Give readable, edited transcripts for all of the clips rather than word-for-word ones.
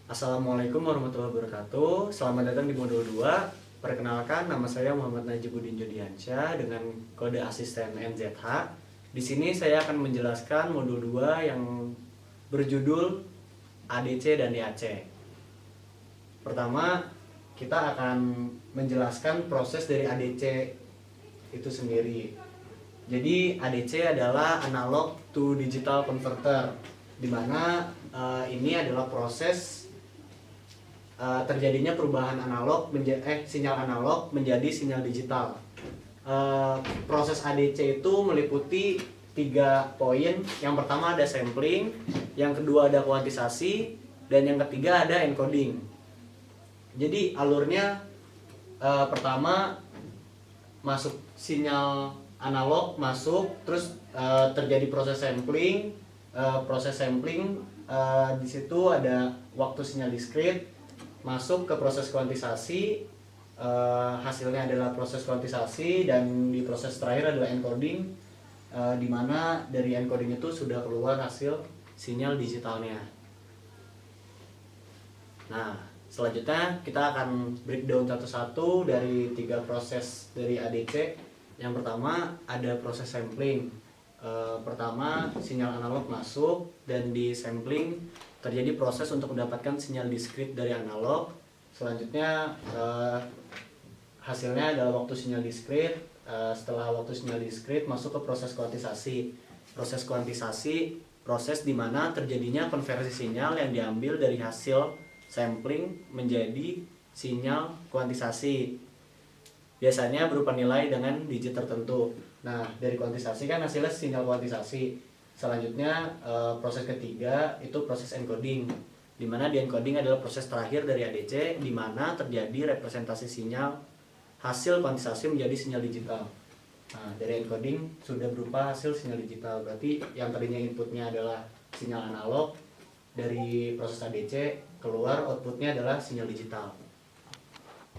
Assalamualaikum warahmatullahi wabarakatuh. Selamat datang di modul 2. Perkenalkan, nama saya Muhammad Najibuddin Jodiansyah dengan kode asisten NZH. Di sini saya akan menjelaskan modul 2 yang berjudul ADC dan DAC. Pertama, kita akan menjelaskan proses dari ADC itu sendiri. Jadi ADC adalah analog to digital converter, di mana ini adalah proses terjadinya perubahan sinyal analog menjadi sinyal digital. Proses ADC itu meliputi 3 poin. Yang pertama ada sampling, yang kedua ada kuantisasi, dan yang ketiga ada encoding. Jadi alurnya pertama masuk sinyal analog masuk, terus terjadi proses sampling. Di situ ada waktu sinyal diskrit, masuk ke proses kuantisasi, hasilnya adalah proses kuantisasi, dan di proses terakhir adalah encoding, di mana dari encoding itu sudah keluar hasil sinyal digitalnya. Nah, selanjutnya kita akan breakdown satu-satu dari 3 proses dari ADC. Yang pertama ada proses sampling. Pertama sinyal analog masuk, dan di sampling terjadi proses untuk mendapatkan sinyal diskrit dari analog. Selanjutnya hasilnya adalah waktu sinyal diskrit. Setelah waktu sinyal diskrit masuk ke proses kuantisasi. Proses kuantisasi proses di mana terjadinya konversi sinyal yang diambil dari hasil sampling menjadi sinyal kuantisasi. Biasanya berupa nilai dengan digit tertentu. Nah, dari kuantisasi kan hasilnya sinyal kuantisasi. Selanjutnya proses ketiga itu proses encoding, di mana di encoding adalah proses terakhir dari ADC, di mana terjadi representasi sinyal hasil kuantisasi menjadi sinyal digital. Nah, dari encoding sudah berupa hasil sinyal digital, berarti yang tadinya inputnya adalah sinyal analog, dari proses ADC keluar outputnya adalah sinyal digital.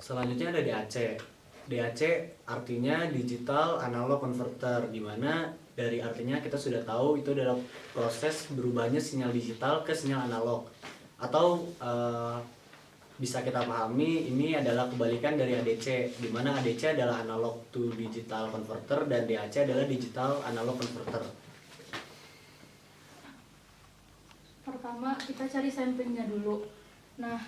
Selanjutnya ada DAC. DAC artinya digital analog converter, di mana dari artinya kita sudah tahu itu adalah proses berubahnya sinyal digital ke sinyal analog, atau bisa kita pahami ini adalah kebalikan dari ADC, di mana ADC adalah analog to digital converter dan DAC adalah digital analog converter. Pertama kita cari samplingnya dulu. Nah,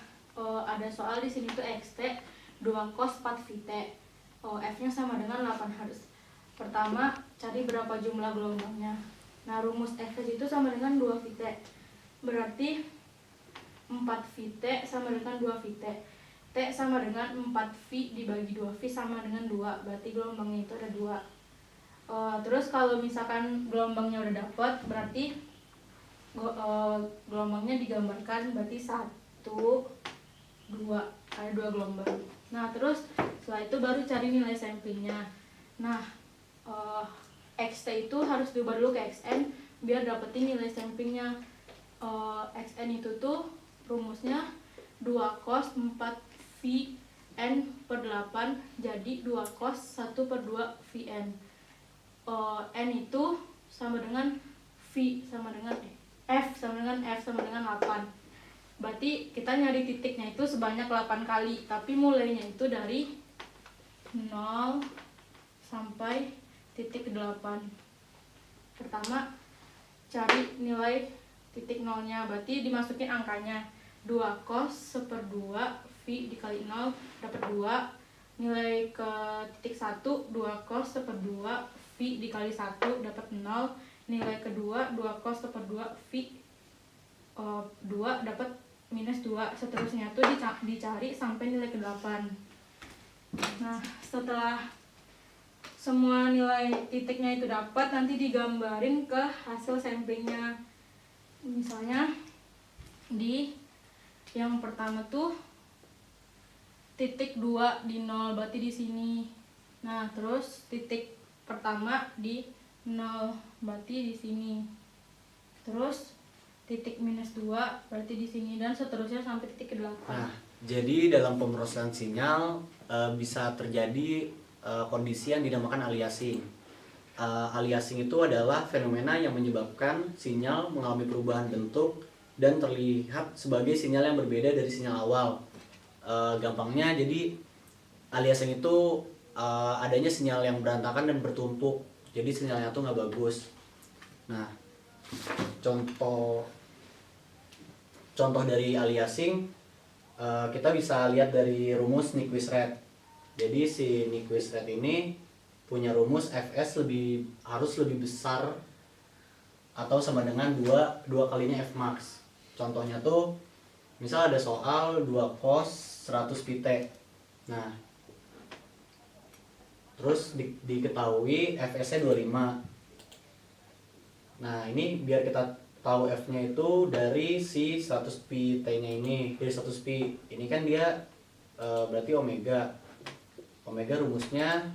ada soal di sini tuh XT 2 cos 4 VT. F-nya sama dengan 8 Hz. Pertama, cari berapa jumlah gelombangnya. Nah, rumus F itu sama dengan 2 VT. Berarti 4 VT sama dengan 2 VT. T sama dengan 4 V dibagi 2. V sama dengan 2. Berarti gelombangnya itu ada 2. Terus kalau misalkan gelombangnya udah dapat, berarti gelombangnya digambarkan, berarti 1, 2. Ada 2 gelombang. Nah, terus setelah itu baru cari nilai samplingnya. Nah, XT itu harus diubah dulu ke XN biar dapetin nilai samplingnya. XN itu tuh rumusnya 2 cos 4 V N per 8 jadi 2 cos 1 per 2 VN. N itu sama dengan V sama dengan F sama dengan 8. Berarti kita nyari titiknya itu sebanyak 8 kali, tapi mulainya itu dari 0 sampai titik 8. Pertama, cari nilai titik 0-nya, berarti dimasukin angkanya. 2 cos 1/2 V dikali 0 dapat 2. Nilai ke titik 1, 2 cos 1/2 V dikali 1 dapat 0. Nilai kedua 2 cos 1/2 V 2 dapat minus 2. Seterusnya tuh dicari sampai nilai ke-8. Nah, setelah semua nilai titiknya itu dapat, nanti digambarin ke hasil samplingnya. Misalnya di yang pertama tuh titik 2 di 0, berarti di sini. Nah, terus titik pertama di 0, berarti di sini. Terus titik minus 2 berarti di sini, dan seterusnya sampai titik ke-8. Nah, jadi dalam pemrosesan sinyal bisa terjadi kondisi yang dinamakan aliasing. Aliasing itu adalah fenomena yang menyebabkan sinyal mengalami perubahan bentuk dan terlihat sebagai sinyal yang berbeda dari sinyal awal. Gampangnya jadi aliasing itu adanya sinyal yang berantakan dan bertumpuk, jadi sinyalnya tuh nggak bagus. Nah, contoh dari aliasing kita bisa lihat dari rumus Nyquist rate. Jadi si Nyquist rate ini punya rumus Fs harus lebih besar atau sama dengan dua kalinya Fmax. Contohnya tuh misal ada soal 2 cos 100 pt. Nah, terus diketahui Fs-nya 25. Nah, ini biar kita tahu F-nya itu dari si 100 pt-nya ini. Dari 100 pi. Ini kan dia berarti omega. Omega rumusnya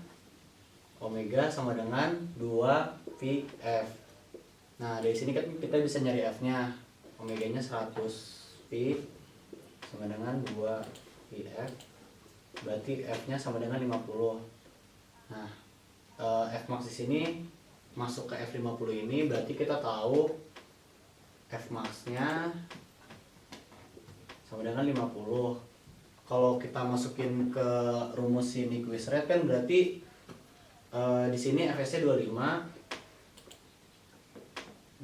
omega sama dengan 2 pi F. Nah, dari sini kan kita bisa nyari F-nya. Omeganya 100 pi sama dengan 2 pi F. Berarti F-nya sama dengan 50. Nah, Fmax di sini masuk ke F50 ini, berarti kita tahu Fmax-nya sama dengan 50. Kalau kita masukin ke rumus si Nyquist rate kan berarti di sini Fs-nya 25.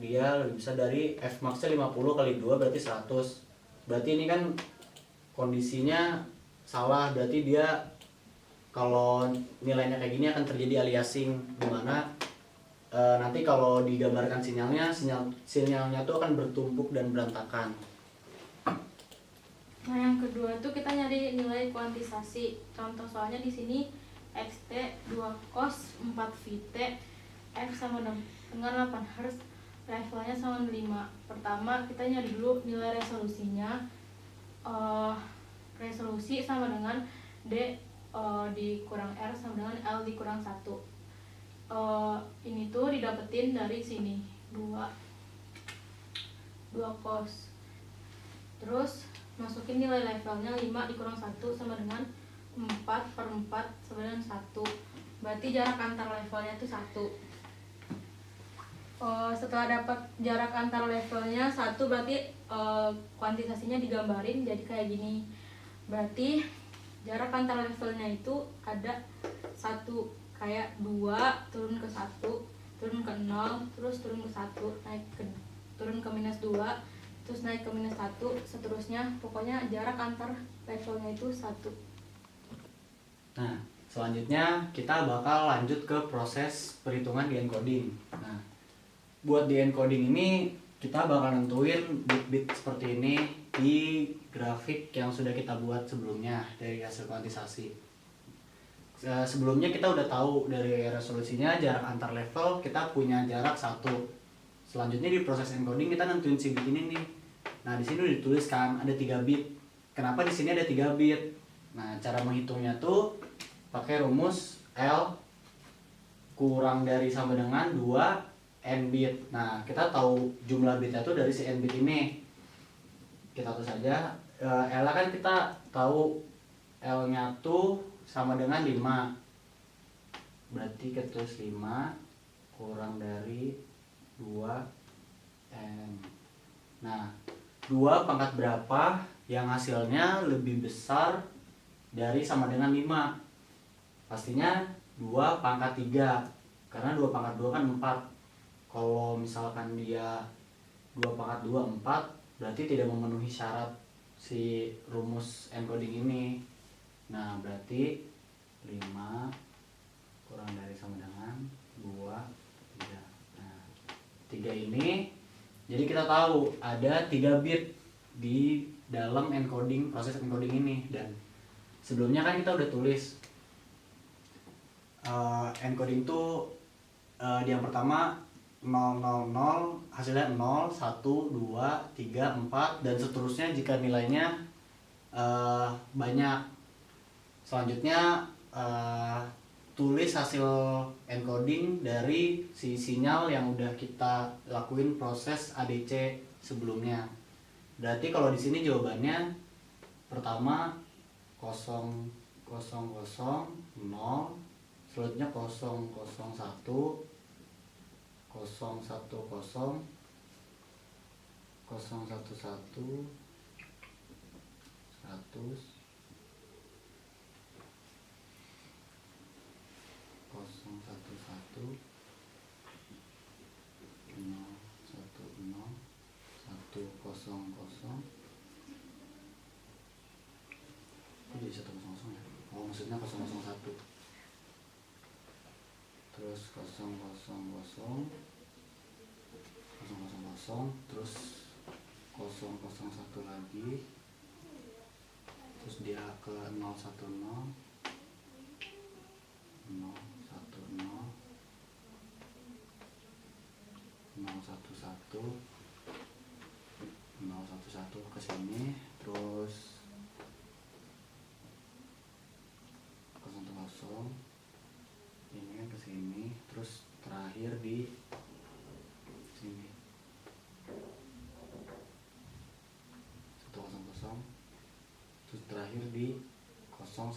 Dia lebih besar dari Fmax-nya 50 kali 2 berarti 100. Berarti ini kan kondisinya salah, berarti dia kalau nilainya kayak gini akan terjadi aliasing, dimana nanti kalau digambarkan sinyalnya tuh akan bertumpuk dan berantakan. Nah, yang kedua tuh kita nyari nilai kuantisasi. Contoh soalnya di sini xt 2 cos 4 vt f sama dengan 8 Hz, levelnya sama 5. Pertama kita nyari dulu nilai resolusinya. Resolusi sama dengan D dikurang R sama dengan L dikurang 1. Ini tuh didapetin dari sini 2 cos. Terus masukin nilai levelnya 5 dikurang 1 sama dengan 4/4 sama dengan 1. Berarti jarak antar levelnya itu 1. Setelah dapat jarak antar levelnya 1, berarti kuantisasinya digambarin jadi kayak gini. Berarti jarak antar levelnya itu ada 1, kayak 2 turun ke 1, turun ke 0, terus turun ke 1, turun ke -2, terus naik ke -1, seterusnya. Pokoknya jarak antar levelnya itu 1. Nah, selanjutnya kita bakal lanjut ke proses perhitungan di encoding. Nah, buat di encoding ini kita bakal nentuin bit-bit seperti ini di grafik yang sudah kita buat sebelumnya dari hasil kuantisasi. Sebelumnya kita udah tahu dari resolusinya jarak antar level kita punya jarak 1. Selanjutnya di proses encoding kita nentuin si bit ini nih. Nah, di sini udah dituliskan ada 3 bit. Kenapa di sini ada 3 bit? Nah, cara menghitungnya tuh pakai rumus L kurang dari sama dengan 2 n bit. Nah, kita tahu jumlah bitnya tuh dari si n bit ini. Kita tulis saja L kan kita tahu L-nya tuh sama dengan 5. Berarti kita tulis 5 kurang dari 2n. Nah, 2 pangkat berapa yang hasilnya lebih besar dari sama dengan 5? Pastinya 2 pangkat 3. Karena 2 pangkat 2 kan 4. Kalau misalkan dia 2 pangkat 2 4, berarti tidak memenuhi syarat si rumus encoding ini. Nah, berarti 5 kurang dari sama dengan 2 3. Nah, 3 ini jadi kita tahu ada 3 bit di dalam encoding, proses encoding ini. Dan sebelumnya kan kita udah tulis encoding tuh di yang pertama 000, hasilnya 0, 1, 2, 3, 4 dan seterusnya jika nilainya banyak. Selanjutnya tulis hasil encoding dari si sinyal yang udah kita lakuin proses ADC sebelumnya. Berarti kalau di sini jawabannya pertama 0, 0, 0, 0, selanjutnya 0, 0, 1, 0, 1, 0, 0, 011 100 011 100 kok jadi 100 ya? Oh maksudnya 001 terus 000 terus 001 lagi terus dia ke 010 ke sini terus 010 ini kan ke sini terus terakhir di sini 100 terus terakhir di 011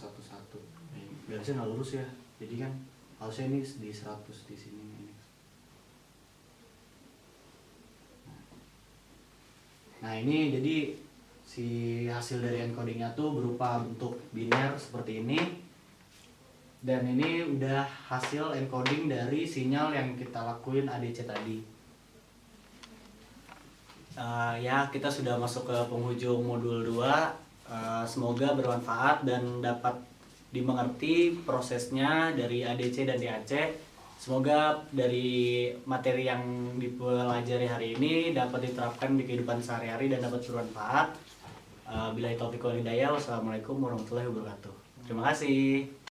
biasanya nggak lurus ya, jadi kan harusnya ini di 100 di sini ini. Nah ini jadi si hasil dari encodingnya tuh berupa bentuk biner seperti ini, dan ini udah hasil encoding dari sinyal yang kita lakuin ADC tadi. Ya kita sudah masuk ke penghujung modul 2. Semoga bermanfaat dan dapat dimengerti prosesnya dari ADC dan DAC. Semoga dari materi yang dipelajari hari ini dapat diterapkan di kehidupan sehari-hari dan dapat bermanfaat. Billahi taufiq wal hidayah. Wassalamualaikum warahmatullahi wabarakatuh. Terima kasih.